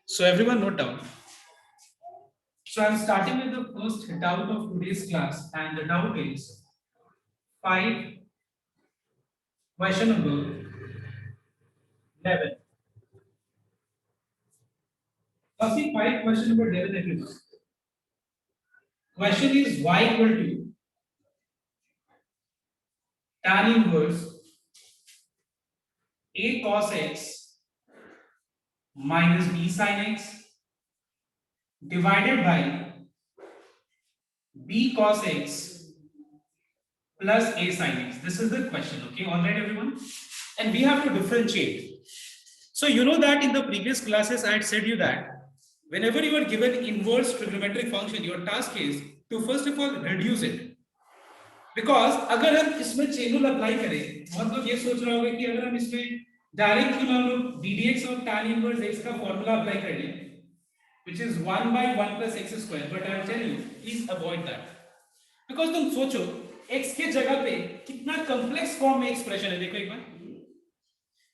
So everyone note down. So I'm starting with the first doubt of today's class, and the doubt is 5 question number 11. Now see 5 question number 11 everyone. Question is y equal to tan inverse a cos x minus b sin x divided by b cos x plus a sin x. This is the question, okay? All right, everyone? And we have to differentiate. So you know that in the previous classes I had said you that whenever you are given inverse trigonometric function, your task is to first of all reduce it. Because अगर हम इसमें chain rule apply करें, बहुत लोग ये सोच रहे होंगे कि अगर हम इसमें डायरेक्ट क्यों ना हम लोग ddx और tan inverse x का फॉर्मूला अप्लाई कर लें, which is 1 by 1 plus x square, but I will tell you, please avoid that. Because तुम सोचो x के जगह पे कितना कॉम्प्लेक्स फॉर्म में एक्सप्रेशन है, देखो एक बार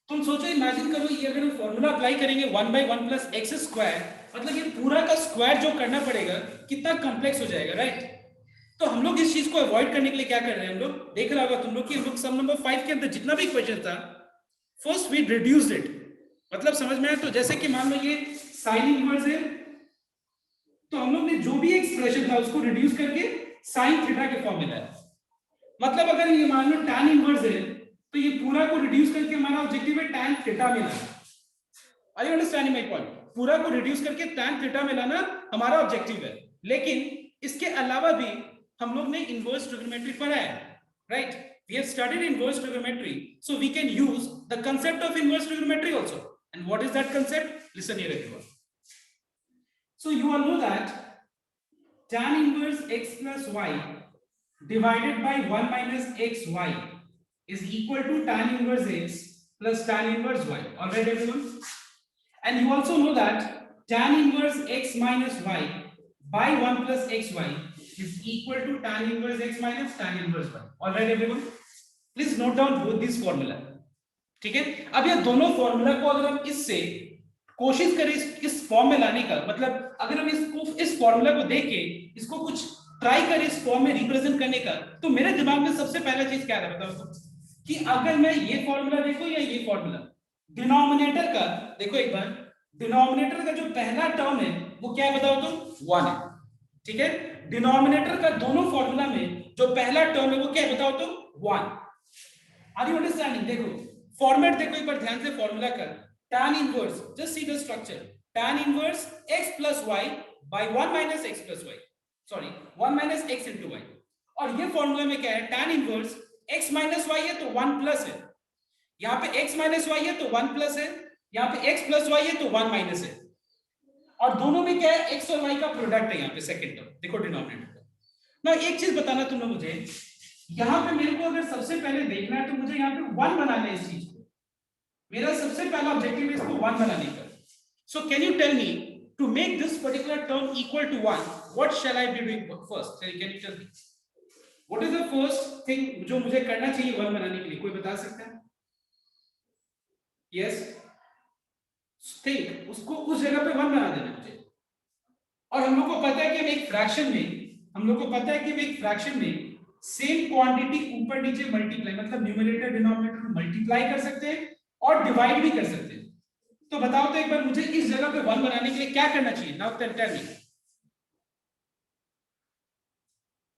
तुम सोचो, इमेजिन करो ये अगर हम फॉर्मूला अप्लाई करेंगे 1 by 1 plus x square, मतलब ये पूरा का स्क्वायर जो करना पड़ेगा कितना कॉम्प्लेक्स हो जाएगा, राइट? तो हम लोग इस चीज को अवॉइड करने के लिए क्या कर रहे हैं, हम लोग देख रहा होगा तुम लोग कि हम लोग सम नंबर 5 के अंदर जितना भी क्वेश्चन था फर्स्ट वी रिड्यूस्ड इट, मतलब समझ में आया? तो जैसे कि मान लो ये साइन इनवर्स है, तो हम लोग ने जो भी एक्सप्रेशन था उसको रिड्यूस करके साइन थीटा के फॉर्म में लाया। मतलब अगर ये मान लो tan इनवर्स है तो ये पूरा को रिड्यूस करके हमारा ऑब्जेक्टिव है tan थीटा में लाना। Are you understanding my point? पूरा को रिड्यूस करके tan थीटा में लाना हमारा ऑब्जेक्टिव है, लेकिन इसके अलावा भी हम लोग ने इनवर्स ट्रिग्नोमेट्री पढ़ा है, right? We have studied inverse trigonometry, so we can use the concept of inverse trigonometry also. And what is that concept? Listen here, everyone. So you all know that tan inverse x plus y divided by 1 minus xy is equal to tan inverse x plus tan inverse y. All right, everyone? And you also know that tan inverse x minus y by 1 plus xy is equal to tan inverse x minus tan inverse y. All right, everyone? Please note down both these formula. ठीक है? अब ये दोनों formula को अगर हम इससे कोशिश करें इस फॉर्म में लाने का, मतलब अगर हम इसको इस फॉर्मूला को देख के इसको कुछ ट्राई करें इस फॉर्म में रिप्रेजेंट करने का, तो मेरे दिमाग में सबसे पहला चीज क्या है बताओ कि अगर मैं ये फॉर्मूला देखो या ये फॉर्मूला, डिनोमिनेटर का देखो एक बार, डिनोमिनेटर का जो पहला टर्म है वो क्या है बताओ तो 1 है, ठीक है? डिनोमिनेटर का दोनों फॉर्मूला में जो पहला टर्म है वो क्या है बताओ तो 1। Are you understanding? देखो फॉर्मेट देखो एक बार ध्यान से फॉर्मूला का, tan inverse, just see the structure, tan inverse x plus y by 1 minus x plus y, sorry 1 minus x into y, और ये फॉर्मूला में क्या है, tan inverse x minus y है तो 1 प्लस है, यहाँ पे x minus y है तो 1 प्लस है, यहाँ पे x plus y है तो 1 माइनस है, और दोनों में क्या है, x और y का प्रोडक्ट है यहाँ पे सेकंड टर्म, देखो डिनोमिनेटर का। ना एक चीज बताना तुम लोग मुझे, यहाँ पे मेरे को अगर सबसे पहले देखना है तो मुझे यहाँ पे 1 बनाना है इस चीज को, मेरा सबसे पहला ऑब्जेक्टिव है इसको 1 बनाने का। So can you tell me to make this particular term equal to 1, what shall I be doing first? Can you tell me what is the first thing जो मुझे करना चाहिए 1 बनाने के लिए? कोई बता सकता है? यस, थिंक, उसको उस जगह पे 1 बना देना मुझे। और हम लोग को पता है कि हम एक फ्रैक्शन में सेम क्वांटिटी ऊपर नीचे मल्टीप्लाई, मतलब न्यूमरेटर डिनोमिनेटर मल्टीप्लाई कर सकते हैं और डिवाइड भी कर सकते हैं। तो बताओ तो एक बार मुझे इस जगह पे 1 बनाने के लिए क्या करना चाहिए? Now tell me.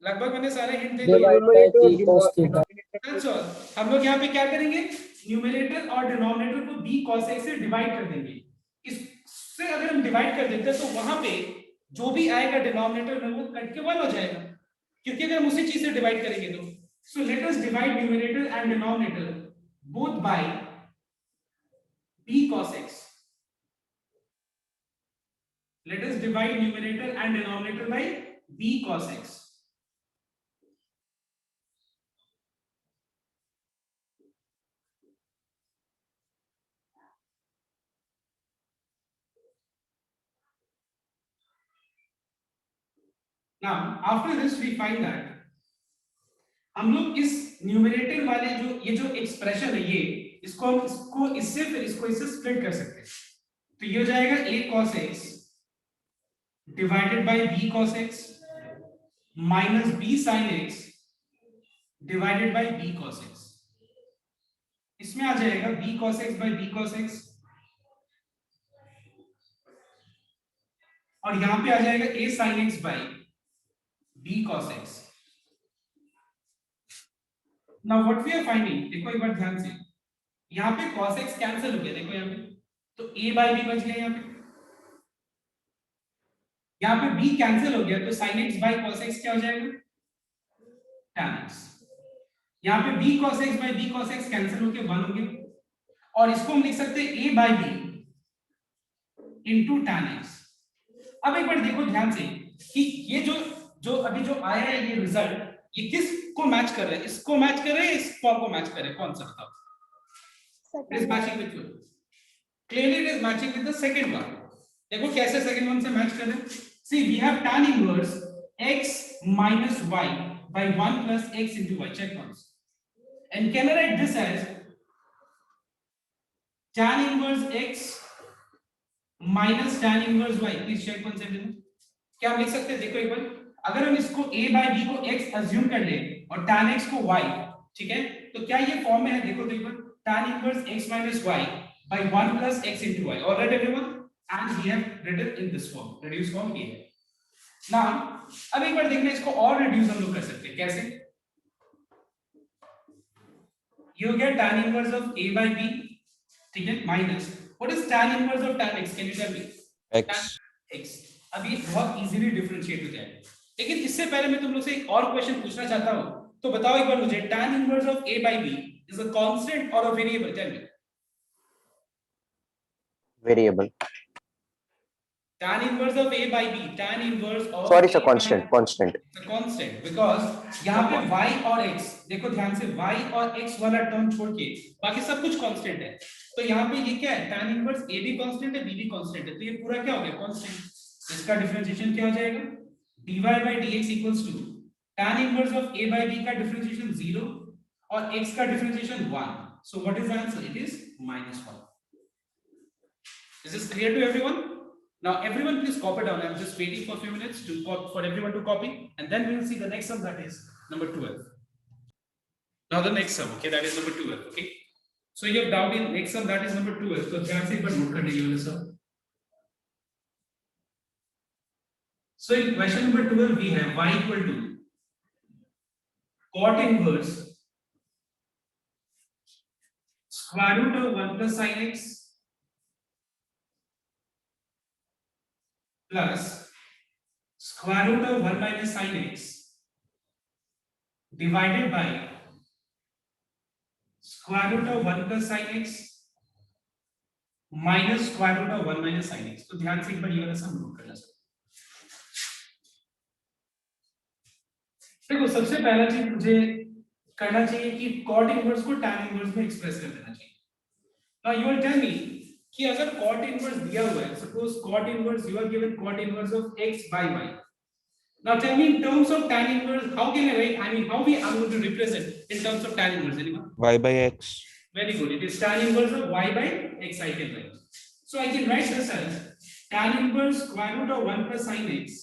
लगभग मैंने सारे हिंट दे दिए। अच्छा, हम लोग यहाँ पे क्या करेंगे, न्यूमरेटर और डिनोमिनेटर को b cos x से डिवाइड कर देंगे। इससे अगर हम डिवाइड कर देते हैं तो वहां पे जो भी आएगा डिनोमिनेटर में वो कट के 1 हो जाएगा, क्योंकि अगर हम उसी चीज से डिवाइड करेंगे तो। So let us divide numerator and denominator both by b cos x. Let us divide numerator and denominator by b cos x. Now after this we find that हम लोग इस न्यूमरेटर वाले जो ये जो एक्सप्रेशन है ये इसको इससे फिर इसको इससे स्प्लिट कर सकते हैं। तो ये हो जाएगा a cos x divided by b cos x minus b sin x divided by b cos x। इसमें आ जाएगा b cos x by b cos x और यहां पे आ जाएगा a sin x by b cos x। Now what we are finding, देखो एक बार ध्यान से, यहां पे cos x कैंसिल हो गया, देखो यहां पे तो a बाय b बच गया, यहां पे b कैंसिल हो गया तो sin x by cos x क्या हो जाएगा, tan x। यहां पे b cos x by b cos x cancel होके 1 हो गया और इसको हम लिख सकते हैं a by b into tan x। अब एक बार देखो ध्यान से कि ये जो जो अभी जो आया है ये रिजल्ट, ये किस को मैच कर रहा है, इसको मैच कर रहे हैं, इस फॉर्म को मैच कर रहे हैं, कौन सा बताओ? It is matching with you. Clearly it is matching with the second one. देखो कैसे second one से मैच कर रहे हैं। See we have tan inverse x minus y by 1 plus x into y. Check once. And can I write this as tan inverse x minus tan inverse y? Please check once everyone. क्या हम लिख सकते हैं, देखो एक बार, अगर हम इसको a by b को x अज्यूम कर ले और tan x को y, ठीक है, तो क्या ये फॉर्म में है, देखो तो एक बार, tan inverse x minus y by 1 plus x into y. All right everyone, and we have written in this form, reduced form a है। now अब एक बार देखना, इसको और रिड्यूस हम लोग कर सकते हैं, कैसे? ये हो गया tan inverse of a by b, ठीक है, minus what is tan inverse of tan x, can you tell me? x x। अब ये बहुत इजीली डिफरेंशिएट हो जाएगा, लेकिन इससे पहले मैं तुम लोग से एक और क्वेश्चन पूछना चाहता हूं, तो बताओ एक बार मुझे, tan inverse of a by b is a constant or a variable, tell me? variable. Tan inverse of a by b, tan inverse of Sorry sir, a by constant. it's a constant because यहाँ पे y और x, देखो ध्यान से, y और x वाला term छोड़ के बाकी सब कुछ कांस्टेंट है, तो यहाँ पे ये क्या है, tan इनवर्स a भी कांस्टेंट है, b भी कांस्टेंट है, तो ये पूरा क्या हो गया, कांस्टेंट। इसका डिफरेंशिएशन क्या हो जाएगा, dy by dx equals to tan inverse of a by b का डिफरेंशिएशन 0 और x का differentiation 1, so what is the answer, it is -1। Is this clear to everyone? Now everyone please copy down. I'm just waiting for a few minutes to for everyone to copy, and then we'll see the next sum, that is number 12. Now the next sum, okay, that is number 12, okay. So you have doubt in next sum, that is number 12. So ध्यान से एक बार note करने ये वाला sum. So in question number 12 we have y equal to cot inverse square root of 1 plus sin x plus square root of 1 minus sin x divided by square root of 1 plus sin x minus square root of 1 minus sin x। तो ध्यान से एक बार ये वाला सम note करना sir. देखो सबसे पहला चीज मुझे करना चाहिए कि cot इनवर्स को tan इनवर्स में एक्सप्रेस कर देना चाहिए। now you will tell me कि अगर cot इनवर्स दिया हुआ है, suppose cot inverse you are given cot inverse of x by y, now tell me in terms of tan inverse how can I write, I mean how we are going to represent in terms of tan inverse, anyone? y by x. Very good, it is tan inverse of y by x I can write. So I can write this as tan inverse square root of 1 plus sin x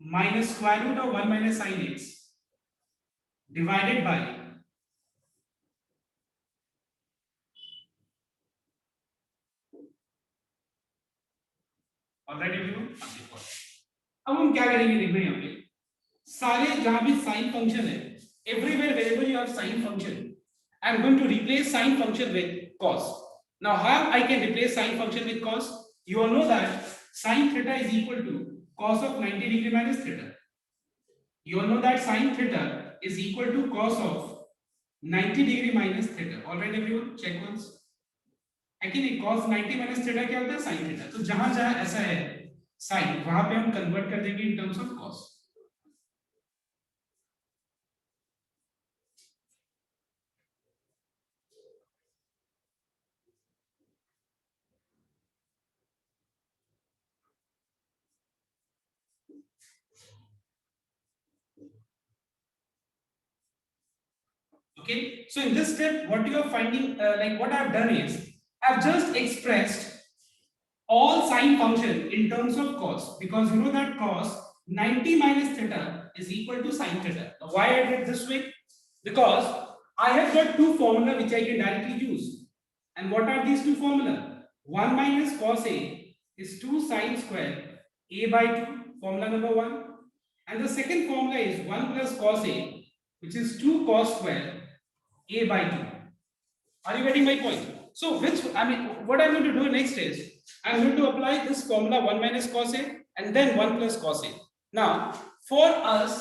minus square root of 1 minus sin x divided by alright everyone. अब हम क्या करेंगे, देखो यहाँ पे सारे जहां भी साइन फंक्शन है, everywhere wherever you have sin function, I am going to replace sin function with cos. Now how I can replace sin function with cos? You all know that sin theta is equal to cos of 90 degree minus theta. You all know that sin theta is equal to cos of 90 degree minus theta. All right everyone, check once. Actually cos 90 minus theta क्या होता है, sin theta। तो जहां जहां ऐसा है sin, वहां पे हम कन्वर्ट कर देंगे in terms of cos। Okay, so in this step what you are finding, like what I have done is I've just expressed all sine function in terms of cos, because you know that cos 90 minus theta is equal to sine theta. Now why I did this way? Because I have got two formula which I can directly use. And what are these two formula? 1 minus cos A is 2 sine square A by 2, formula number 1. And the second formula is 1 plus cos A, which is 2 cos square A by 2. Are you getting my point? So what I'm going to do next is, I'm going to apply this formula 1 minus cos A and then 1 plus cos A. Now, for us,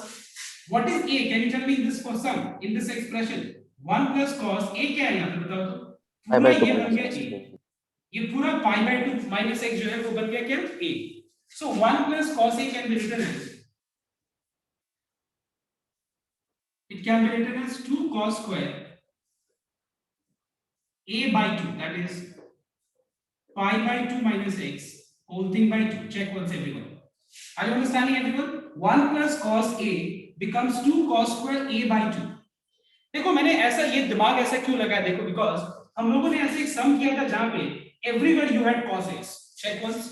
what is A? Can you tell me this for sum in this expression? 1 plus cos A क्या है यहाँ पे बताओ तो? pi by 2 ये बन minus गया x. A. ये पूरा pi by 2 minus x जो है वो बन गया क्या? A. So 1 plus cos A can be written as, it can be written as 2 cos square A by 2, that is pi by 2 minus x whole thing by 2. Check once everyone. Are you understanding everyone? 1 plus cos A becomes 2 cos square A by 2. देखो मैंने ऐसा ये दिमाग ऐसा क्यों लगाया देखो, because हम लोगों ने ऐसे एक सम किया था जहां पे everywhere you had cos x. Check once.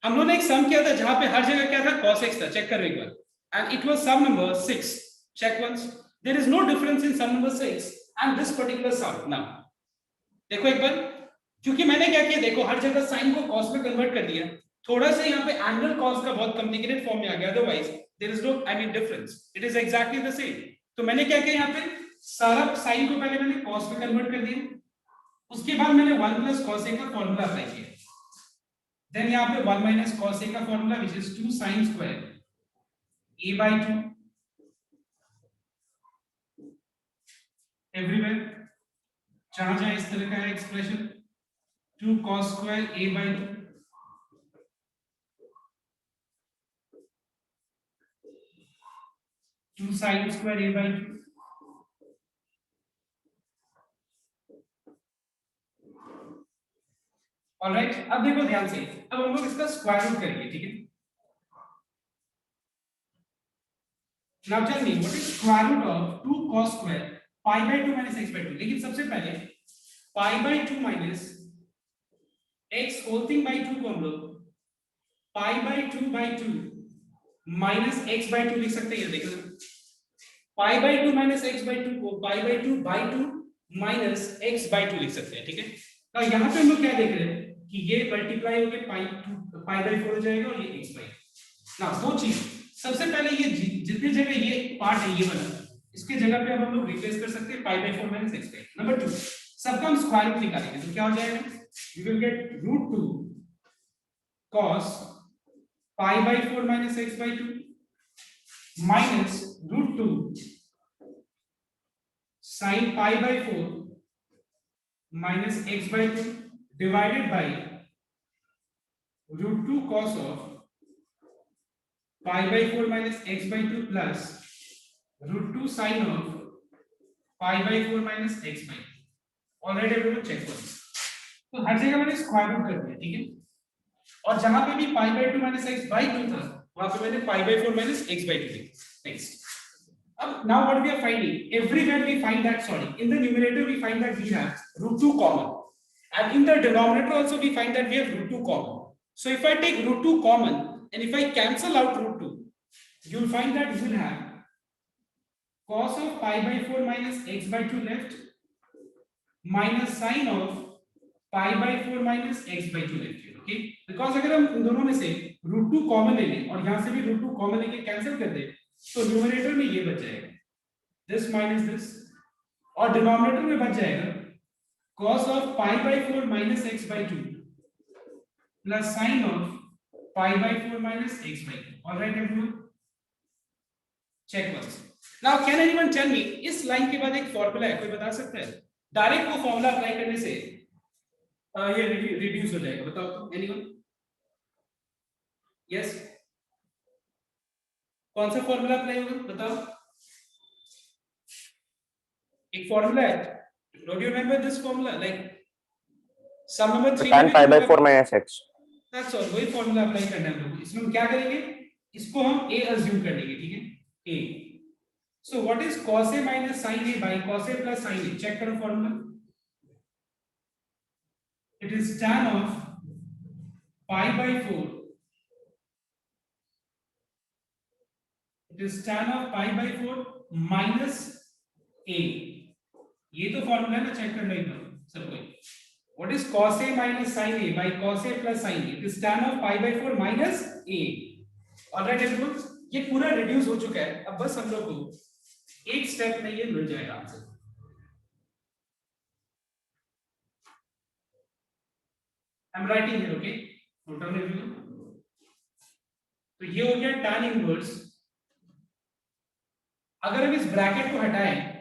हम लोगों ने एक सम किया था जहां पे हर जगह क्या था? cos x था. चेक करो एक बार. And it was sum number 6. Check once. There is no difference in sum number 6 and this particular sum. Now देखो एक बार, क्योंकि मैंने क्या किया देखो, हर जगह साइन को cos में कन्वर्ट कर दिया. थोड़ा सा यहाँ पे एंगल cos का बहुत कॉम्प्लिकेटेड फॉर्म में आ गया, otherwise there is no difference, it is exactly the same. तो मैंने क्या किया यहाँ पे, सारा साइन को पहले मैंने cos में कन्वर्ट कर दिया, उसके बाद मैंने 1 plus cos A का फॉर्मूला अप्लाई किया, देन यहाँ पे 1 minus cos A का formula which is 2 sin square A by 2 everywhere जहां जहां इस तरह का है expression, 2 cos square A by 2 2 sin square A by 2. Alright, अब देखो ध्यान से, अब हम लोग इसका स्क्वायर रूट करेंगे, ठीक है. Now tell me what is square root of 2 cos square pi by 2 minus x by 2. लेकिन सबसे पहले pi by 2 minus x whole thing by 2 को हम लोग pi by 2 by 2 minus x by 2 लिख सकते हैं. देखो pi by 2 minus x by 2 को pi by 2 minus x by 2 लिख सकते हैं, ठीक है. तो यहाँ पे हम लोग क्या देख रहे हैं कि ये मल्टीप्लाई होके pi by 4 हो जाएगा और ये x by. ना दो चीज, सबसे पहले ये जितने जगह ये पार्ट है ये वाला, इसके जगह पे अब हम लोग रिप्लेस कर सकते हैं pi by 4 minus x by. Number 2, सबका हम स्क्वायर रूट निकालेंगे तो क्या हो जाएगा, we will get root 2 cos pi by 4 minus x by 2 minus root 2 sin pi by 4 minus x by 2 divided by root 2 cos of pi by 4 minus x by 2 plus root 2 sin of pi by 4 minus x by 2. Already हम लोग check कर, तो हर जगह मैंने square root कर दिया, ठीक है. और जहां पे भी pi by 2 minus x by 2 था वहां पे मैंने pi by 4 minus x by 2 लिखा. नेक्स्ट, अब now what we are finding, everywhere we find that, sorry, in the numerator we find that we have root 2 common, and in the denominator also we find that we have root 2 common. So if I take root 2 common and if I cancel out root 2, you will find that you will have cos of pi by 4 minus x by 2 left minus sin of pi by 4 minus x by 2 left here, okay. Because अगर हम इन दोनों में से root 2 common ले लें और यहाँ से भी root 2 कॉमन लेके कैंसिल कर दें तो न्यूमरेटर में ये बच जाएगा this minus this, और डिनोमिनेटर में बच जाएगा cos of pi by 4 minus x by 2 plus sin of pi by 4 minus x by 2. All right everyone, check once. Now can anyone tell me, इस लाइन के बाद एक फॉर्मूला है, कोई बता सकता है? डायरेक्ट वो फॉर्मूला अप्लाई करने से ये रिड्यूस हो जाएगा, बताओ तो एनीवन? यस, कौन सा फॉर्मूला अप्लाई होगा बताओ? एक फॉर्मूला है, don't you remember this formula, like some number 3 tan pi by 4 minus x. That's all, वही फॉर्मूला अप्लाई करना है हम लोग. इसमें हम क्या करेंगे, इसको हम a अज्यूम कर लेंगे, ठीक है, a. So what is cos a minus sin a by cos a plus sin a? चेक करो formula. it is tan of pi by 4. It is tan of pi by 4 minus a. ये तो formula है ना, check कर लो एक बार सब कोई. What is cos a minus sin a by cos a plus sin a? It is tan of pi by 4 minus a. All right everyone, ये पूरा रिड्यूस हो चुका है. अब बस हम लोग को एक स्टेप में ये मिल जाएगा answer. I'm writing here, okay? Note down everyone. तो ये हो गया tan इनवर्स. अगर हम इस ब्रैकेट को हटाएं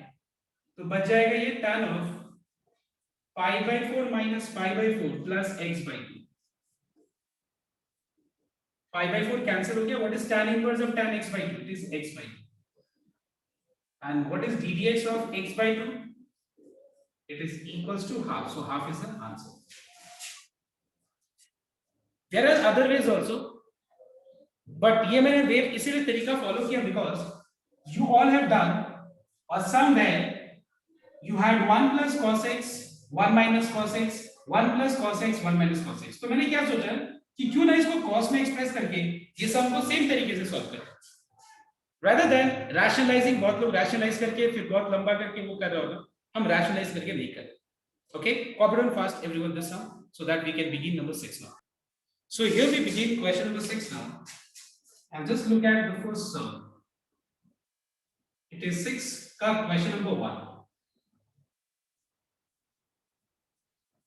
तो बच जाएगा ये tan of pi by 4 minus pi by 4 plus x by 2. Pi by 4 cancel हो गया. What is tan inverse of tan x by 2? It is x by 2. And what is ddx of x by 2? It is equals to half. So half is the answer. There are other ways also, but ये मैंने वे इसीलिए तरीका follow किया because you all have done a sum where you had 1 plus cos x, 1 minus cos x, 1 plus cos x, 1 minus cos x. तो मैंने क्या सोचा कि क्यों ना इसको cos में एक्सप्रेस करके ये सम को सेम तरीके से सॉल्व करें, rather than rationalizing. बहुत लोग rationalize करके फिर बहुत लंबा करके वो कर रहे होगा, हम rationalize करके नहीं कर. Okay, copy down fast everyone this sum so that we can begin number 6 now. So here we begin question number 6 now, and just look at the first sum. It is 6 का question number 1.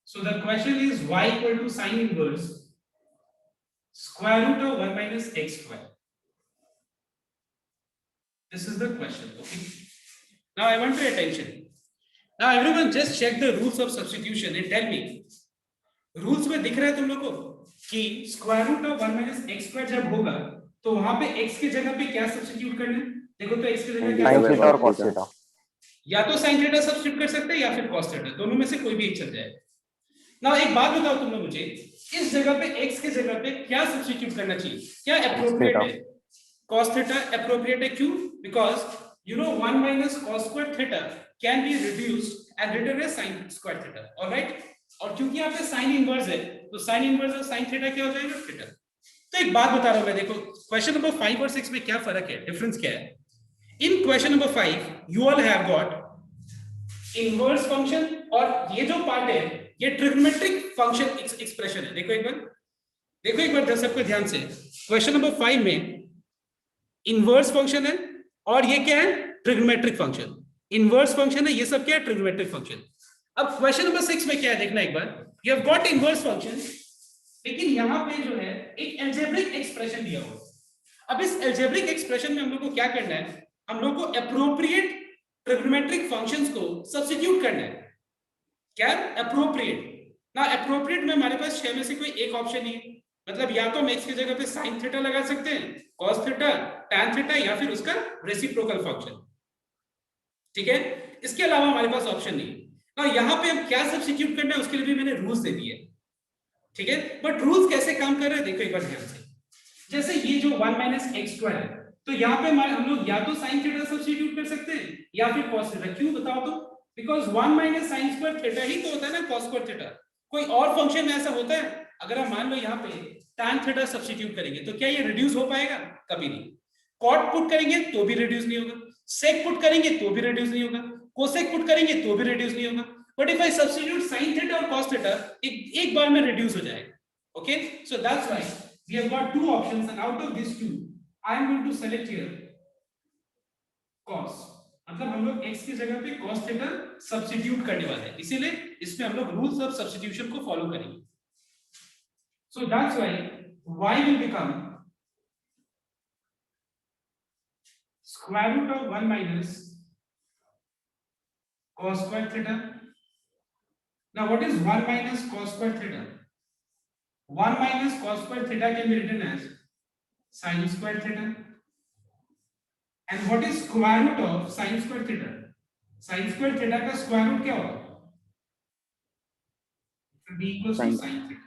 So the question is y equal to sin inverse square root of 1 minus x square. This is the question. Okay. Now I want your attention. Now everyone just check the rules of substitution and tell me. Rules में दिख रहा है तुम लोगों को कि square root of 1 minus x square जब होगा तो वहां पे x की जगह पे क्या सब्स्टिट्यूट करना है? देखो तो x की जगह क्या sin theta और cos theta. या तो sin थीटा सब्स्टिट्यूट कर सकते हैं या फिर cos थीटा, दोनों में से कोई भी एक चल जाएगा. नाउ एक बात बताओ तुम लोग मुझे, इस जगह पे x की जगह पे क्या सब्स्टिट्यूट करना चाहिए? क्या एप्रोप्रिएट है? cos थीटा एप्रोप्रिएट है. क्यों? Because you know 1 minus cos square theta can be reduced and written as sin square theta. All right, और क्योंकि यहाँ पे साइन इनवर्स है तो साइन इनवर्स और साइन थीटा क्या हो जाएगा? थीटा. तो एक बात बता रहा हूं मैं, देखो क्वेश्चन नंबर 5 और 6 में क्या फर्क है, डिफरेंस क्या है? In question number 5 you all have got inverse function और ये जो पार्ट है ये ट्रिग्नोमेट्रिक फंक्शन एक्सप्रेशन है. देखो एक बार जब सबको ध्यान से, क्वेश्चन नंबर 5 में इनवर्स फंक्शन है और ये क्या है? Trigonometric function. इनवर्स फंक्शन है, ये सब क्या है? Trigonometric function. अब क्वेश्चन नंबर 6 में क्या है देखना एक बार. You have got inverse function, लेकिन यहाँ पे जो है एक अलजेब्रिक एक्सप्रेशन दिया हुआ है. अब इस अलजेब्रिक एक्सप्रेशन में हम लोग को क्या करना है? हम लोग को एप्रोप्रिएट ट्रिग्नोमेट्रिक फंक्शंस को सब्स्टिट्यूट करना है. क्या? एप्रोप्रिएट. ना एप्रोप्रिएट में हमारे पास 6 में से कोई एक ऑप्शन नहीं है. मतलब या तो हम x की जगह पे sin थीटा लगा सकते हैं, cos थीटा, tan थीटा या फिर उसका रेसिप्रोकल फंक्शन. ठीक है, इसके अलावा हमारे पास ऑप्शन नहीं. और यहाँ पे हम क्या सब्स्टिट्यूट करना है उसके लिए भी मैंने रूल्स दे दिए. ठीक है, बट रूल्स कैसे काम कर रहे हैं देखो एक बार ध्यान से. जैसे ये जो 1 माइनस एक्स स्क्वायर है तो यहाँ पे हम लोग या तो साइन थीटा सब्स्टिट्यूट कर सकते हैं या फिर cos थीटा. क्यों बताओ तो? Because 1 minus sine square theta ही तो होता है ना cos स्क्वायर थीटा. कोई और फंक्शन में ऐसा होता है? अगर हम मान लो यहाँ पे tan थीटा सब्स्टिट्यूट करेंगे तो क्या ये रिड्यूस हो पाएगा? कभी नहीं. cot पुट करेंगे तो भी रिड्यूस नहीं होगा, sec पुट करेंगे तो भी रिड्यूस नहीं होगा, cosec पुट करेंगे तो भी रिड्यूस नहीं होगा. But if I substitute sin theta और cos थीटा एक बार में रिड्यूस हो जाएगा. Okay, so that's why we have got two options and out of this two I am going to select here cos. मतलब हम लोग x की जगह पे cos थीटा सब्स्टिट्यूट करने वाले हैं, इसीलिए इसमें हम लोग रूल्स ऑफ सब्स्टिट्यूशन को फॉलो करेंगे. सो that's why y will become square root of 1 minus cos square theta. Now what is 1 minus cos square theta? 1 minus cos square theta can be written as sin square theta. And what is square root of sin square theta? Sin square theta का square root क्या होगा? b equals to sin theta.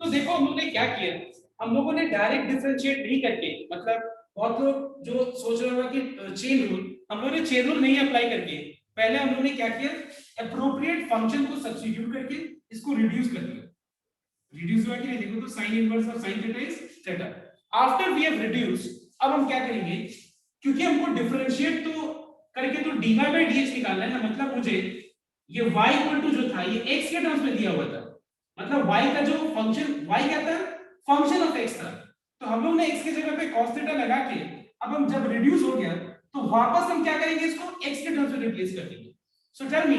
तो देखो हम लोगों ने क्या किया, हम लोगों ने डायरेक्ट डिफरेंशिएट नहीं करके, मतलब बहुत लोग जो सोच रहे होगा कि चेन रूल, हम लोगों ने चेन रूल नहीं अप्लाई करके पहले हम लोगों ने क्या किया, एप्रोप्रिएट फंक्शन को सब्स्टिट्यूट करके इसको रिड्यूस कर दिया। रिड्यूस हुआ कि नहीं, देखो तो sin inverse of sin theta is theta. After we have reduce, अब हम क्या करेंगे, क्योंकि हमको डिफरेंशिएट तो करके तो dy by dx निकालना है ना, मतलब मुझे ये y इक्वल टू जो था ये x के टर्म्स में दिया हुआ था, मतलब y का जो फंक्शन y क्या था, फंक्शन ऑफ x था, तो हम लोग ने x की जगह पे cos थीटा लगा के अब हम जब रिड्यूस हो गया तो वापस हम क्या करेंगे, इसको x के टर्म्स में रिप्लेस कर देंगे। So tell me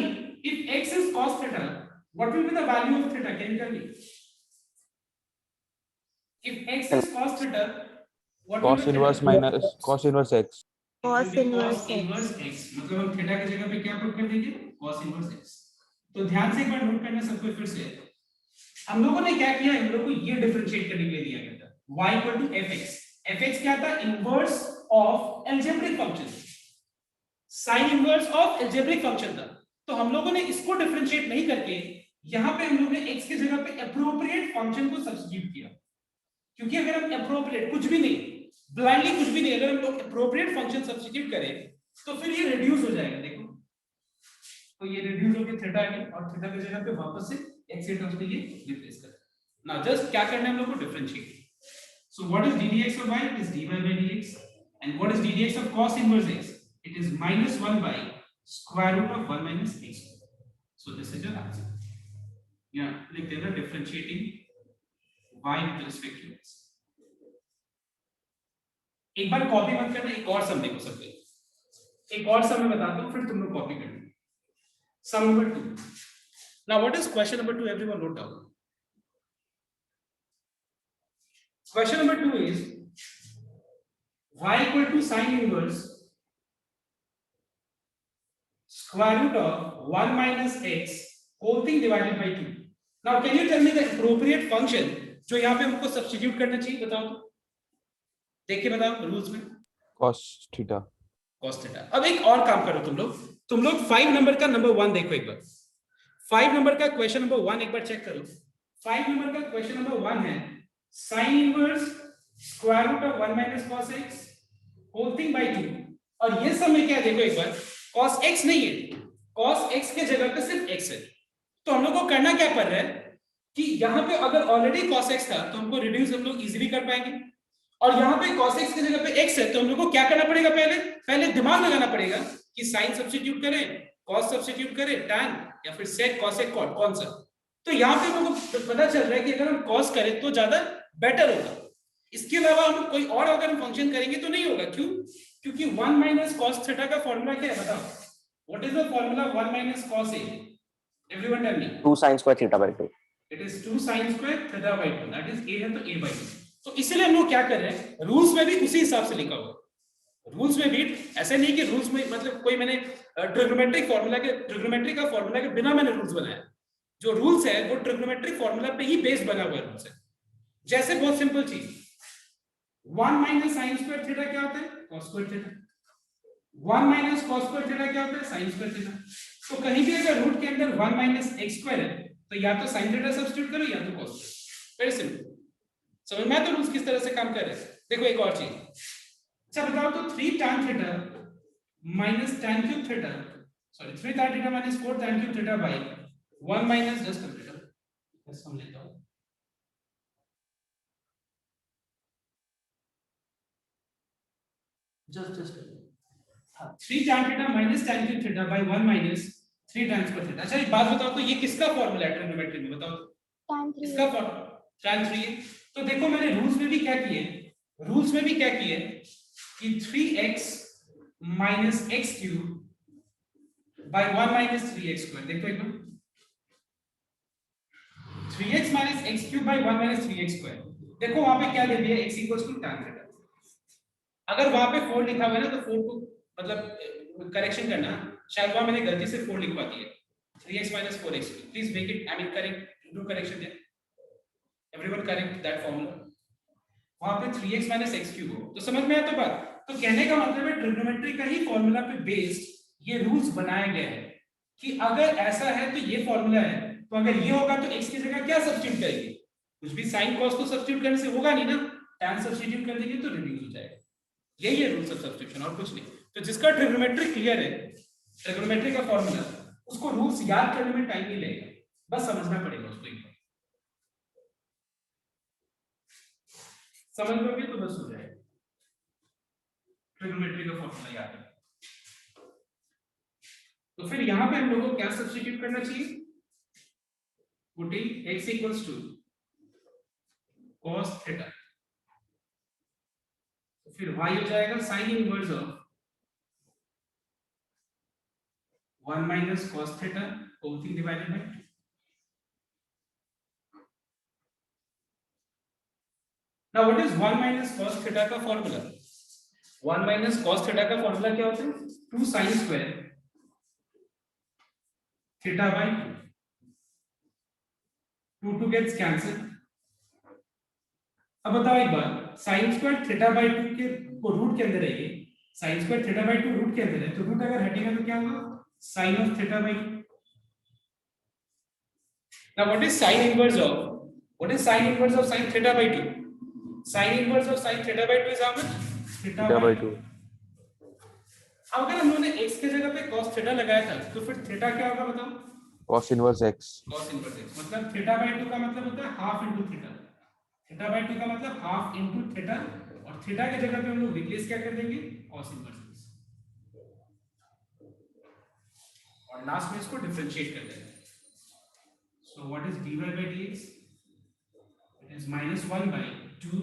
if x is cos theta, what will be the value of theta? Can you tell me? If x is cos theta, what will cos be inverse theta? minus cos inverse x. Cos inverse x, मतलब हम theta की जगह पे क्या put कर देंगे, cos inverse x। तो ध्यान से एक बार नोट करना सबको फिर से। हम लोगों ने क्या किया, हम लोग को ये डिफरेंशिएट करने के लिए दिया गया था y equal to fx। fx क्या था, inverse of algebraic function, sin inverse of algebraic function था। तो हम लोगों ने इसको डिफरेंशिएट नहीं करके यहां पे हम लोग ने x की जगह पे एप्रोप्रिएट फंक्शन को सब्स्टिट्यूट किया, क्योंकि अगर हम एप्रोप्रिएट कुछ भी नहीं, ब्लाइंडली कुछ भी नहीं, अगर हम लोग एप्रोप्रिएट फंक्शन सब्स्टिट्यूट करें तो फिर ये रिड्यूस हो जाएगा। देखो तो ये रिड्यूस होके थीटा आ गया और थीटा की जगह पे वापस से x के टर्म्स में ये रिप्लेस कर। नाउ जस्ट क्या करना है हम लोग को, differentiate. So what is ddx of y? It is dy by dx, and what is ddx of cos inverse x? It is -1 by square root of 1 minus x. So this is your answer. Yeah, like they are differentiating y with respect to x. एक बार copy मत करना, एक और सम देखो सबके, एक और सम मैं बताता हूं फिर तुम लोग कॉपी करना। सम number 2. Now what is question number 2? Everyone note down. Question number 2 is y equal to sin inverse square root of 1 minus x whole thing divided by 2. Now can you tell me the appropriate function जो यहाँ पे हमको substitute करना चाहिए, बताओ तो, देख के बताओ रूल्स में। Cos theta. cos theta. अब एक और काम करो तुम लोग 5 नंबर का नंबर 1 देखो एक बार, 5 नंबर का क्वेश्चन नंबर 1 एक बार चेक करो। 5 नंबर का क्वेश्चन नंबर 1 है sin inverse square root of 1 minus cos x whole thing by 2, और ये समय क्या देखो एक बार, cos x नहीं है, cos x के जगह पे सिर्फ x है। तो हम लोग को करना क्या पड़ रहा है कि यहाँ पे अगर ऑलरेडी cos x था तो हमको रिड्यूस हम लोग इजीली कर पाएंगे, और यहाँ पे cos x की जगह पे x है तो हम लोग को क्या करना पड़ेगा, पहले दिमाग लगाना पड़ेगा कि sin सब्स्टिट्यूट करें, cos सब्स्टिट्यूट करें, tan या फिर sec cosec cot कौन सा। तो यहाँ पे हम लोग को पता चल रहा है कि अगर हम cos करें तो ज्यादा बेटर होगा, इसके अलावा हम कोई और अगर हम फंक्शन करेंगे तो नहीं होगा। क्यों? क्योंकि 1 minus cos theta का फॉर्मूला क्या है बताओ, what is the formula 1 minus cos a? Everyone tell me. 2 sin square theta by 2. It is 2 sin square theta by 2, that is a है तो a by 2। तो इसलिए हम लोग क्या कर रहे हैं, रूल्स में भी उसी हिसाब से लिखा हुआ। रूल्स में भी ऐसे नहीं कि रूल्स में मतलब कोई मैंने ट्रिग्नोमेट्री का फॉर्मूला के बिना मैंने रूल्स बनाया, जो रूल्स है वो ट्रिग्नोमेट्रिक फॉर्मूला पे ही बेस्ड बना हुआ है रूल्स है। जैसे बहुत सिंपल चीज 1 minus sin square theta क्या होता है, cos square theta। 1 minus cos square theta क्या होता है, sin square theta। तो कहीं भी अगर रूट के अंदर 1 minus x square है तो या तो sin theta सब्स्टिट्यूट करो या तो cos square। वेरी सिंपल, समझ में तो रूल्स किस तरह से काम कर रहे हैं। देखो एक और चीज, अच्छा बताओ तो 3 tan theta minus tan cube theta, sorry 3 tan theta minus 4 tan cube theta by 1 minus just complete, बस हम लेता हूं just 3 tan theta minus tan cube theta by 1 minus 3 tan square theta। अच्छा एक बात बताओ तो ये किसका फॉर्मूला है ट्रिग्नोमेट्री में, बताओ इसका फॉर्मूला tan 3। तो देखो मैंने रूल्स में भी क्या किए, रूल्स में भी क्या किए कि 3x minus x cube by 1 minus 3x square। देखो एक बार 3x minus x cube by 1 minus 3x square, देखो वहां पे क्या दे दिया, x equals to tan theta। अगर वहां पे 4 लिखा हुआ है ना तो 4 को मतलब करेक्शन करना, शायद वहां मैंने गलती से 4 लिखवा दिया, 3x minus 4x, please make it, I mean correct, do correction there, everyone correct that formula. वहां पे 3x minus x cube हो तो समझ में आया तो बात। तो कहने का मतलब है ट्रिग्नोमेट्री का ही फॉर्मूला पे बेस्ड ये रूल्स बनाया गया है कि अगर ऐसा है तो ये फॉर्मूला है, तो अगर ये होगा तो x की जगह क्या सब्स्टिट्यूट करेंगे, कुछ भी sin cos को सब्स्टिट्यूट करने से होगा नहीं ना, tan सब्स्टिट्यूट कर देंगे तो रिड्यूस हो जाएगा। यही है रूल्स ऑफ सब्स्टिट्यूशन और कुछ नहीं। तो जिसका ट्रिग्नोमेट्री क्लियर है, ट्रिग्नोमेट्री का फॉर्मूला उसको रूल्स याद करने में टाइम नहीं लगेगा, बस समझना पड़ेगा उसको एक बार। समझ लोगे तो बस हो जाएगा, ट्रिग्नोमेट्री का फॉर्मूला याद है। तो फिर यहां पे हम लोगों को क्या सब्स्टिट्यूट करना चाहिए, putting x equals to cos theta, तो फिर y हो जाएगा sin इनवर्स ऑफ 1 minus cos theta whole thing divided by 2. Now what is 1 minus cos theta का फॉर्मूला? 1 minus cos theta का फॉर्मूला क्या होता है? 2 sin square theta by 2. 2 gets cancelled. अब बताओ एक बार, sin square theta by 2 के को रूट के अंदर है ये, sin square theta by 2 root के अंदर है, तो रूट अगर हटेगा तो क्या होगा? Sin of theta by 2. Now what is sin inverse of? What is sin inverse of sin theta by 2? Sin inverse of sin theta by 2 is how much? Theta by 2. अब अगर हम लोगों ने x के जगह पे cos theta लगाया था, तो फिर theta क्या होगा बताओ? Cos inverse x. Cos inverse x. मतलब theta by 2 का मतलब होता है half into theta. Theta by 2 का मतलब half into theta, और theta के जगह पे हम लोग रिप्लेस क्या कर देंगे? Cos inverse x. और लास्ट में इसको डिफरेंशिएट कर देंगे. So what is dy by dx? It is minus 1 by 2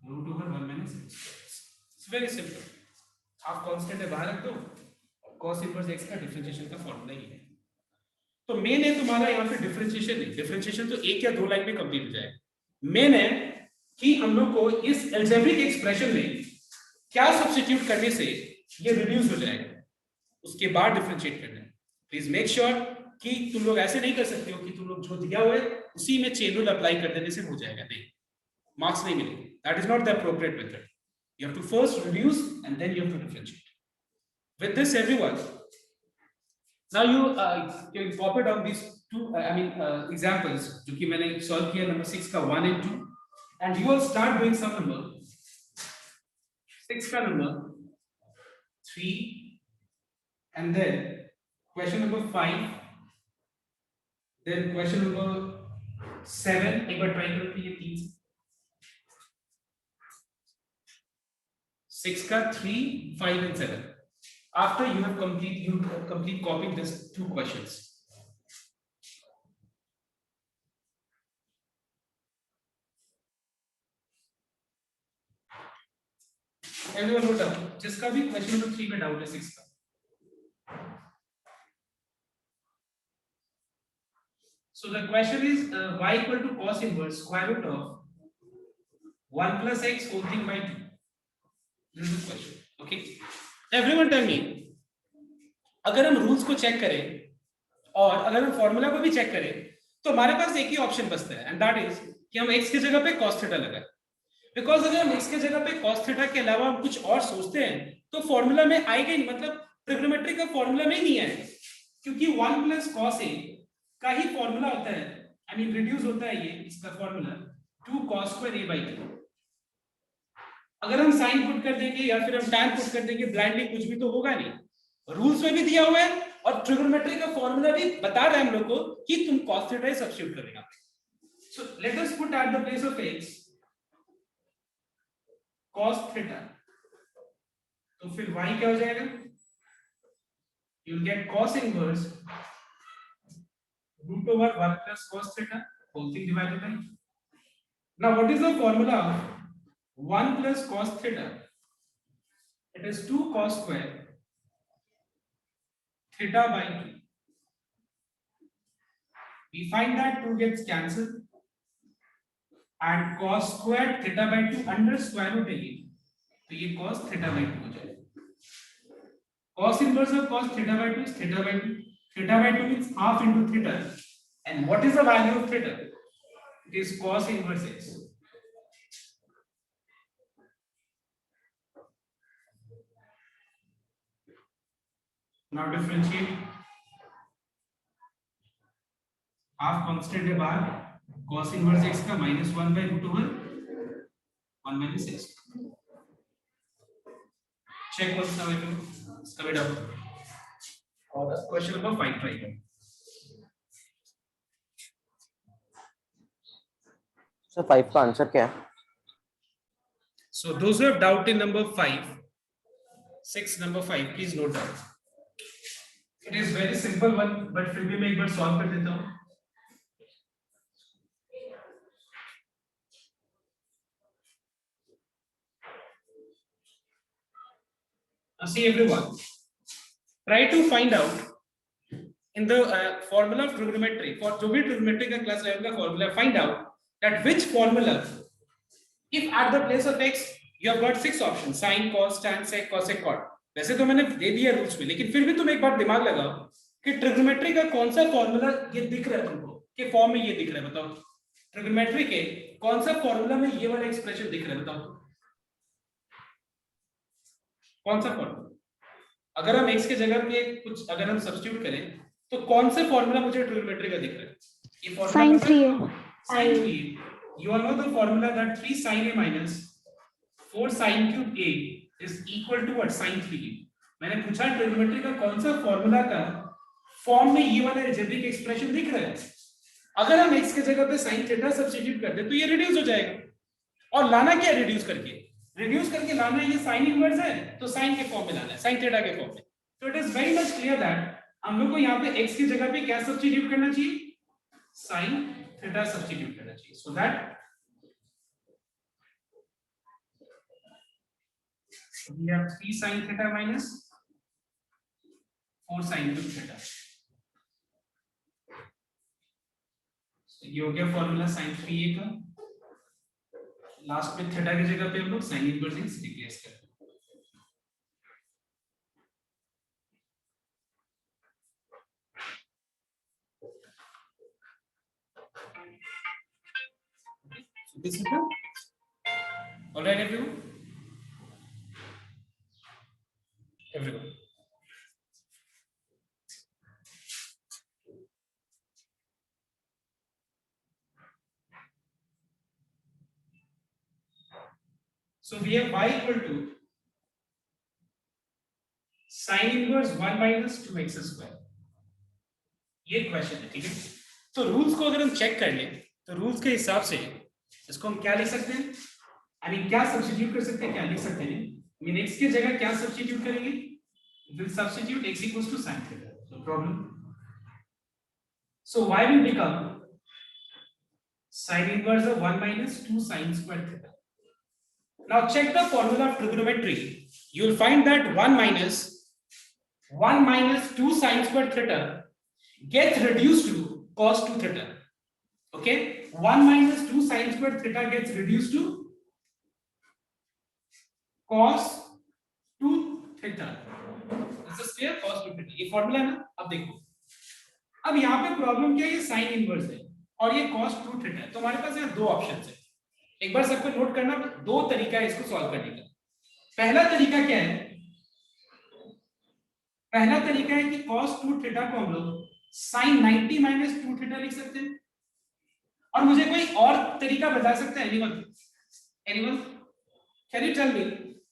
root over 1 minus x. It's very simple. आप कांस्टेंट है बाहर रख दो, और cos इनवर्स x का डिफरेंशिएशन का फॉर्मूला ही है. तो मेन है तुम्हारा यहाँ पे डिफरेंशिएशन नहीं, डिफरेंशिएशन तो एक या दो लाइन में कंप्लीट हो जाएगा. मेन है कि हम लोग को इस अलजेब्रिक एक्सप्रेशन में क्या सब्स्टिट्यूट करने से ये रिड्यूस हो जाएगा, उसके बाद डिफरेंशिएट करना है. प्लीज मेक श्योर कि तुम लोग ऐसे नहीं कर सकते हो कि तुम लोग जो दिया हुआ है उसी में चेन रूल अप्लाई कर देने से हो जाएगा. नहीं, मार्क्स नहीं मिलेंगे. That is not the appropriate method. You have to first reduce and then you have to differentiate. With this everyone, now you can copy down this two examples जो कि मैंने सॉल्व किया नंबर 6 का 1 and 2, and you will start doing some number 6 का number 3, and then question number 5, then question number 7. एक बार try करो कि ये 3 6 का 3, 5 and 7. After you have complete copying this 2 questions. Everyone note down. जिसका भी question number 3 में डाउट है 6 का. So the question is y equal to cos inverse square root of 1 plus x whole thing by 2. This is the question. Okay. Everyone tell me, अगर हम rules को check करें और अगर हम फॉर्मूला को भी चेक करें तो हमारे पास एक ही ऑप्शन बचता है, एंड दैट इज कि हम x की जगह पे cos थीटा लगाएं. बिकॉज अगर हम x की जगह पे cos थीटा के अलावा हम कुछ और सोचते हैं तो फॉर्मूला में आएगा ही, मतलब ट्रिग्नोमेट्री का फॉर्मूला में ही नहीं आएगा, क्योंकि 1 plus cos a का ही फॉर्मूला होता है. आई मीन रिड्यूस होता है ये इसका formula 2 cos square a by 2. अगर हम साइन पुट कर देंगे या फिर हम tan पुट कर देंगे ब्लाइंडली, कुछ भी तो होगा नहीं. रूल्स में भी दिया हुआ है और ट्रिग्नोमेट्री का फॉर्मूला भी बता रहा है हम लोग को कि तुम cos थीटा सब्स्टिट्यूट करेगा. सो let us put at the place of x cos theta, तो फिर y क्या हो जाएगा? You will get cos inverse root over 1 plus cos theta whole thing divided by 2. Now what is the formula of 1 plus cos theta? It is 2 cos square theta by 2. We find that 2 gets cancelled and cos square theta by 2 under square root है ये, तो ये cos theta by 2 हो जाएगा. Cos inverse of cos theta by 2 is theta by 2. Theta by 2 means half into theta. And what is the value of theta? It is cos inverse x. Now differentiate. Half constant है बाहर, cos inverse x का -1 by root over 1 minus x. Check what's now. Come it up. और question number 5 try करें। Sir 5 का answer क्या है? So those who have doubt in number 5, 6 number 5, please note down. It is very simple one, but फिर भी मैं एक बार solve कर देता हूँ। Now see everyone, try to find out in the formula of trigonometry, for जो भी trigonometry का class 11 का formula, find out that which formula, if at the place of x you have got 6 options, sin, cos, tan, sec, cosec, cot. वैसे तो मैंने दे दिया rules में, लेकिन फिर भी तुम एक बार दिमाग लगाओ कि ट्रिग्नोमेट्री का कौन सा फॉर्मूला ये दिख रहा है तुमको, के फॉर्म में ये दिख रहा है, बताओ ट्रिग्नोमेट्री के कौन सा फॉर्मूला में ये वाला एक्सप्रेशन दिख रहा है, बताओ कौन सा फॉर्मूला। अगर हम x के जगह पे कुछ अगर हम सब्स्टिट्यूट करें तो कौन सा फॉर्मूला मुझे ट्रिग्नोमेट्री का दिख रहा है? ये formula sin 3a, sin 3a, you all know the formula that 3 sin a minus 4 sin cube a is equal to what? sin 3a। मैंने पूछा ट्रिग्नोमेट्री का कौन सा फॉर्मूला का फॉर्म में ये वाला अलजेब्रिक एक्सप्रेशन दिख रहा है। अगर हम x के जगह पे sin थीटा सब्स्टिट्यूट कर दे तो ये रिड्यूस हो जाएगा। और लाना क्या रिड्यूस करके? रिड्यूस करके लाना है, ये sin इनवर्स है तो sin के फॉर्म में लाना है, sin थीटा के फॉर्म में। तो it is very much clear that हम लोग को यहाँ पे x की जगह पे क्या सब्स्टिट्यूट करना चाहिए? sin थीटा सब्स्टिट्यूट करना चाहिए, so that we have 3 sin theta minus 4 sin cube theta। ये हो गया फॉर्मूला sin 3a का। लास्ट में थीटा की जगह पे हम लोग sin इनवर्स x रिप्लेस करते हैं। So this is done. All right, everyone. Everyone. So we have y equal to sin inverse 1 minus 2x square। ये क्वेश्चन है, ठीक है। तो रूल्स को अगर हम चेक कर लें तो रूल्स के हिसाब से इसको हम क्या लिख सकते हैं, आई मीन क्या सब्स्टिट्यूट कर सकते हैं, क्या लिख सकते हैं, मीन x की जगह क्या सब्स्टिट्यूट करेंगे? We'll substitute x equals to sin theta, no problem। So y will become sin inverse of 1 minus 2 sin square theta। Now check the formula of trigonometry, you will find that 1 minus 2 sin square theta gets reduced to cos 2 theta। Okay, 1 minus 2 sin square theta gets reduced to cos 2 theta। This is clear, cos 2 theta ये formula है ना। अब देखो, अब यहाँ पे problem क्या है, ये साइन इनवर्स है और ये cos 2 थीटा है। तो हमारे पास यहाँ दो ऑप्शंस है, एक बार सबको नोट करना, दो तरीका है इसको सॉल्व करने का। पहला तरीका क्या है? पहला तरीका है कि cos 2 थीटा को हम लोग sin 90 minus 2 थीटा लिख सकते हैं। और मुझे कोई और तरीका बता सकता है? Anyone can you tell me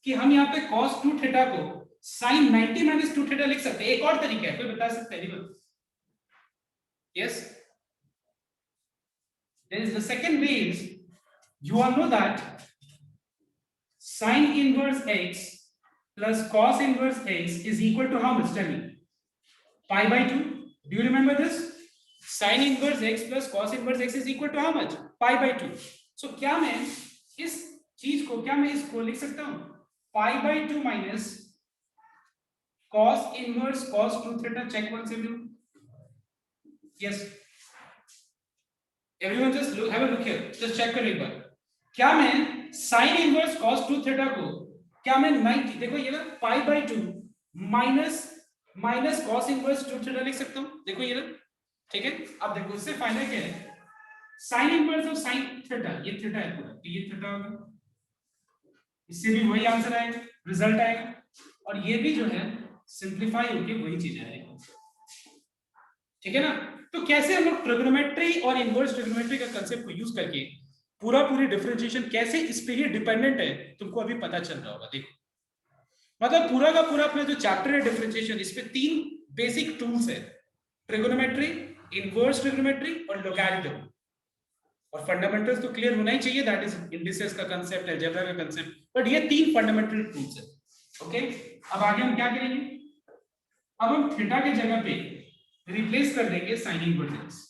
कि हम यहाँ पे cos 2 थीटा को sin 90 minus 2 थीटा लिख सकते हैं? एक और तरीका है, कोई बता सकता है? Anyone? Yes, there is the second way is, you all know that sin inverse x plus cos inverse x is equal to how much? Tell me. Pi by 2. Do you remember this? Sin inverse x plus cos inverse x is equal to how much? Pi by 2. So क्या मैं इस चीज को, क्या मैं इसको लिख सकता हूं? Pi by 2 minus cos inverse cos 2 theta। Check once everyone. Yes, everyone just look, have a look here, just check करो एक बार। क्या मैं sin inverse cos 2 theta को, क्या मैं 90, देखो ये ना pi by 2 minus cos inverse 2 theta लिख सकता हूँ? देखो ये ना, ठीक है। अब देखो इससे फायदा क्या है, sin inverse of sin theta, ये थीटा है पूरा, तो ये थीटा होगा, इससे भी वही आंसर आएगा, रिजल्ट आएगा, और ये भी जो है सिंप्लीफाई होके वही चीज आएगी, ठीक है ना। तो कैसे हम लोग ट्रिग्नोमेट्री और इनवर्स ट्रिग्नोमेट्री का कांसेप्ट को यूज करके पूरी डिफरेंशिएशन कैसे इस पे ही डिपेंडेंट है, तुमको अभी पता चल रहा होगा। देखो, मतलब पूरा का पूरा अपना जो चैप्टर है डिफरेंशिएशन, इस पे 3 बेसिक टूल्स है, ट्रिगोनोमेट्री, इनवर्स ट्रिगोनोमेट्री और लोगैरिथम। और फंडामेंटल्स तो क्लियर होना ही चाहिए, दैट इज इंडिसेस का कांसेप्ट, अलजेब्रा का कांसेप्ट, बट ये 3 फंडामेंटल टूल्स है। ओके, अब आगे हम क्या करेंगे? अब हम थीटा के जगह पे रिप्लेस कर देंगे sin इनवर्स x।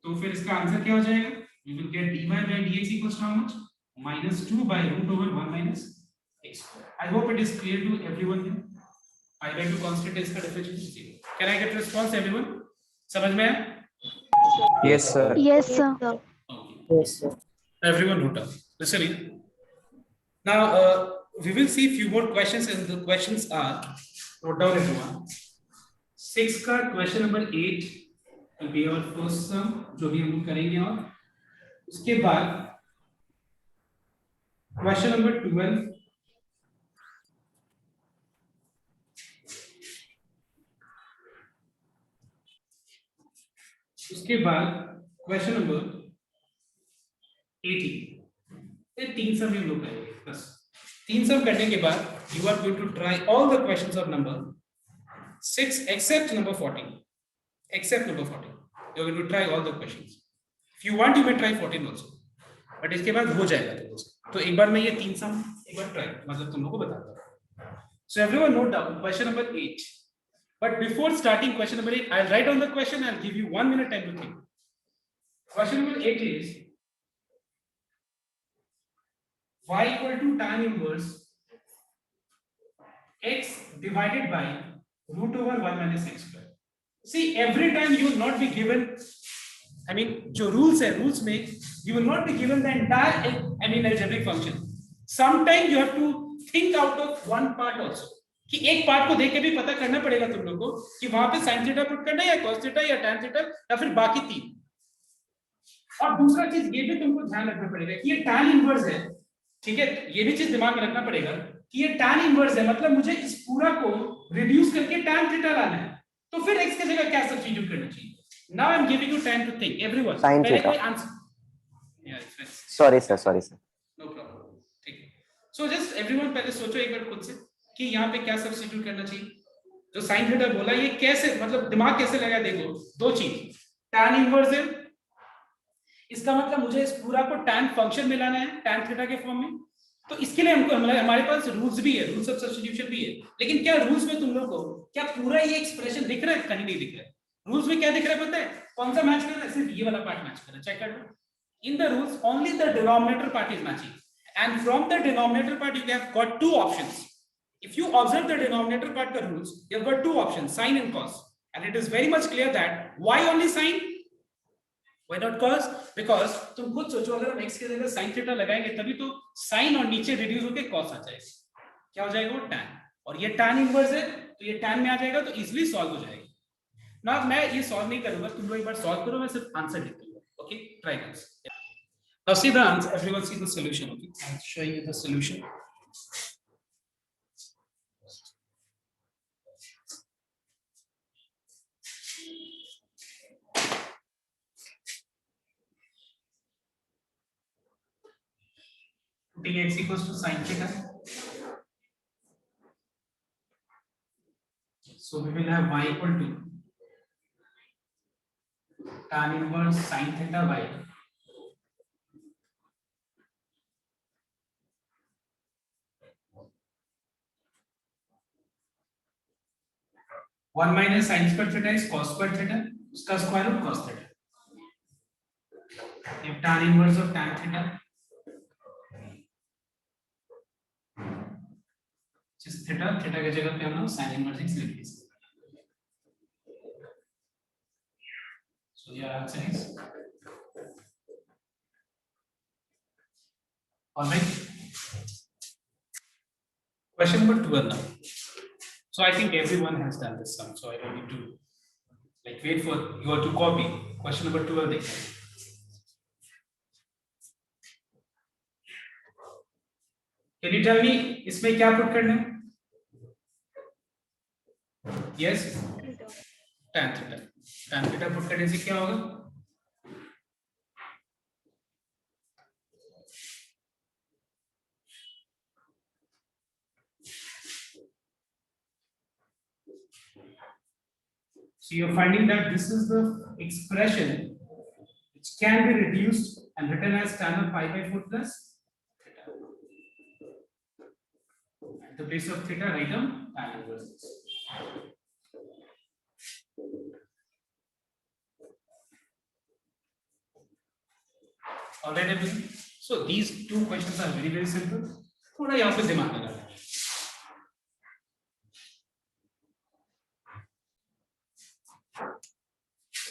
तो फिर इसका आंसर क्या हो जाएगा? We will get dy by dx equals to how much? -2 by root over 1 minus x square. I hope it is clear to everyone here. I by 2 constant is इसका differential 0. Can I get response everyone? समझ में आया? Yes, sir. Yes, sir. Okay. Yes, sir. Everyone note down. Listen in. Now we will see few more questions, and the questions are, note down everyone. 6 का question number 8 will be our first sum, जो भी हम करेंगे, और उसके बाद question number 12, उसके बाद question number 18। ये 3 सम हम लोग करेंगे, बस 3 सम करने के बाद you are going to try all the questions of number 6 except number 14, except number 14 you are going to try all the questions. If you want you may try 14 also, but इसके बाद हो जाएगा तो एक बार मैं ये 3 सम एक बार ट्राई, मतलब तुम लोगों को बताता हूं। So everyone note down question number 8, but before starting question number 8 I'll write down the question, I'll give you 1 minute time to think. Question number 8 is y equal to tan inverse x divided by root over 1 minus x square. See, every time you will not be given, I mean जो rules है, rules में you will not be given the entire algebraic function. Sometime you have to think out of one part also, कि एक part को देख के भी पता करना पड़ेगा तुम लोगों को कि वहां पे sin थीटा पुट करना है या cos थीटा या tan थीटा या फिर बाकी 3। और दूसरा चीज ये भी तुमको ध्यान रखना पड़ेगा कि ये tan इनवर्स है, ठीक है, ये भी चीज दिमाग में रखना पड़ेगा कि ये tan इनवर्स है, मतलब मुझे इस पूरा को रिड्यूस करके tan थीटा लाना है, तो फिर x की जगह क्या सब्स्टिट्यूट करना चाहिए? Now I'm giving you time to think, everyone. Sin पहले theta. कोई answer, yeah, it's fine. Sorry, sir. Sorry, sir. No problem. ठीक है, so just everyone पहले सोचो एक बार खुद से कि यहाँ पे क्या सब्स्टिट्यूट करना चाहिए। जो sin थीटा बोला ये कैसे, मतलब दिमाग कैसे लगा, देखो दो चीज, tan इनवर्स है, इसका मतलब मुझे इस पूरा को tan फंक्शन में लाना है, tan थीटा के फॉर्म में, तो इसके लिए हमको हमारे पास रूल्स भी है, रूल्स ऑफ सब्स्टिट्यूशन भी है। लेकिन क्या रूल्स में तुम लोग को क्या पूरा ये एक्सप्रेशन दिख रहा है? कहीं नहीं दिख रहा है। रूल्स में क्या दिख रहा है पता है? कौन सा मैच कर रहा है? सिर्फ ये वाला पार्ट मैच कर रहा है, चेक कर लो। In the rules only the denominator part is matching, and from the denominator part you have got two options. If you observe the denominator part का rules, you have got two options, sin and cos, and it is very much clear that why only sin, why not cos? Because तुम खुद सोचो, अगर हम x के जगह sin theta लगाएंगे तभी तो sin और नीचे रिड्यूस होके cos आ जाएगा, क्या हो जाएगा? वो tan, और ये tan इनवर्स है तो ये tan में आ जाएगा, तो इजीली सॉल्व हो जाएगा ना। मैं ये सॉल्व नहीं करूंगा, तुम लोग एक बार सॉल्व करो, मैं सिर्फ आंसर लिख दूंगा। ओके, ट्राई करो। Now see the answer, everyone see the solution. Okay, I'm showing you the solution. Putting x equals to sin theta, so we will have y equal to tan inverse sin theta by 1 minus sin square theta is cos square theta, उसका square root cos theta, if tan inverse of tan theta जिस theta के जगह पे हम लोग sin inverse x लिख देंगे। So your answer is all right. Question number 12 now. So I think everyone has done this sum, so I don't need to like wait for you all to copy. Question number 12 देखते हैं। Can you tell me इसमें क्या put करना है? Yes, tan theta. Tan theta put करने से क्या होगा? So you're finding that this is the expression which can be reduced and written as tan of pi by 4 plus theta. At the place of theta, write down tan inverse x. All right, everyone. So these two questions are very, very simple. थोड़ा यहाँ पे दिमाग लगाना है.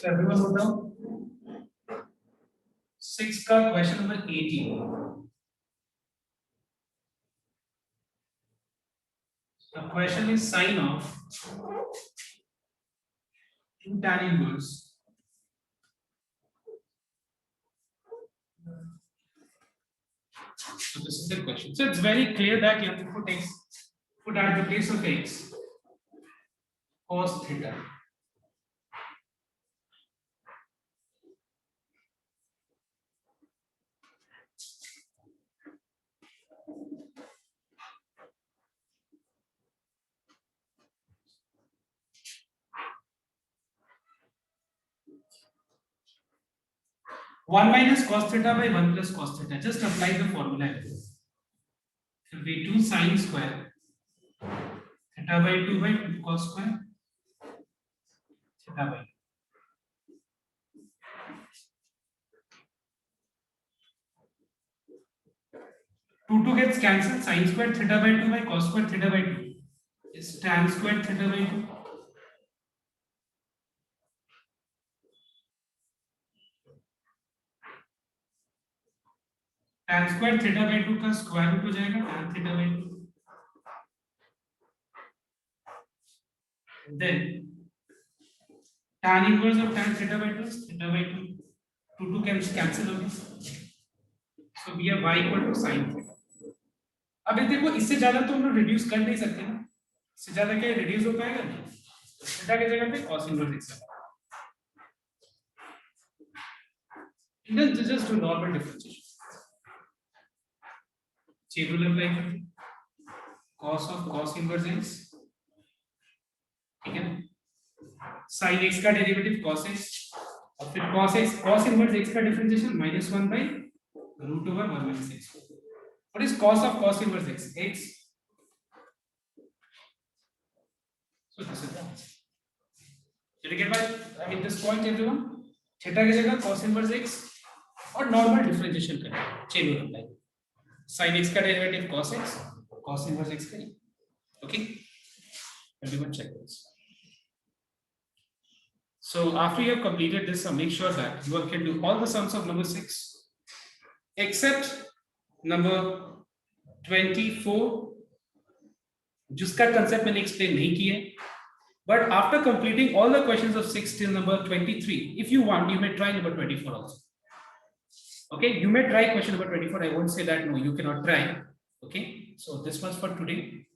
So everyone note down. 6 का question number 18. The question is sine of 2 tan inverse So this is the question. So it's very clear that you have to put x, put at the place of x cos theta. One minus cos theta by 1 plus cos theta. Just apply the formula. It will be 2 sine square theta by 2 by 2 cos square theta by 2. Two gets cancelled. Sine square theta by 2 by cos square theta by 2 is tan square theta by 2. Tan square theta by 2 का square root हो जाएगा tan theta by 2. Then tan inverse of tan theta by 2 is theta by 2. 2 cancel हो गया. So we have y equal to sin theta. अब ये देखो इससे ज्यादा तो हम लोग रिड्यूस कर नहीं सकते ना. इससे ज्यादा क्या रिड्यूस हो पाएगा नहीं. थीटा की जगह पे cos inverse x लगा. Then just do normal differentiation. Chain rule apply करते हैं. cos of cos inverse x, ठीक है ना. sin x का डेरिवेटिव cos x और फिर cos x cos inverse x का differentiation -1 by root over 1 minus x. What is cos of cos inverse x? X. So this is the answer. Did you get my this point everyone? Theta की जगह cos inverse x और normal differentiation करें. Chain rule apply. sin x का derivative cos x, cos inverse x करें. Okay? Everyone check this. So after you have completed this, make sure that you can do all the sums of number 6 except number 24, जिसका concept मैंने explain नहीं किया. But after completing all the questions of 6 till number 23, if you want, you may try number 24 also. Okay, you may try question number 24. I won't say that no, you cannot try. Okay, so this was for today.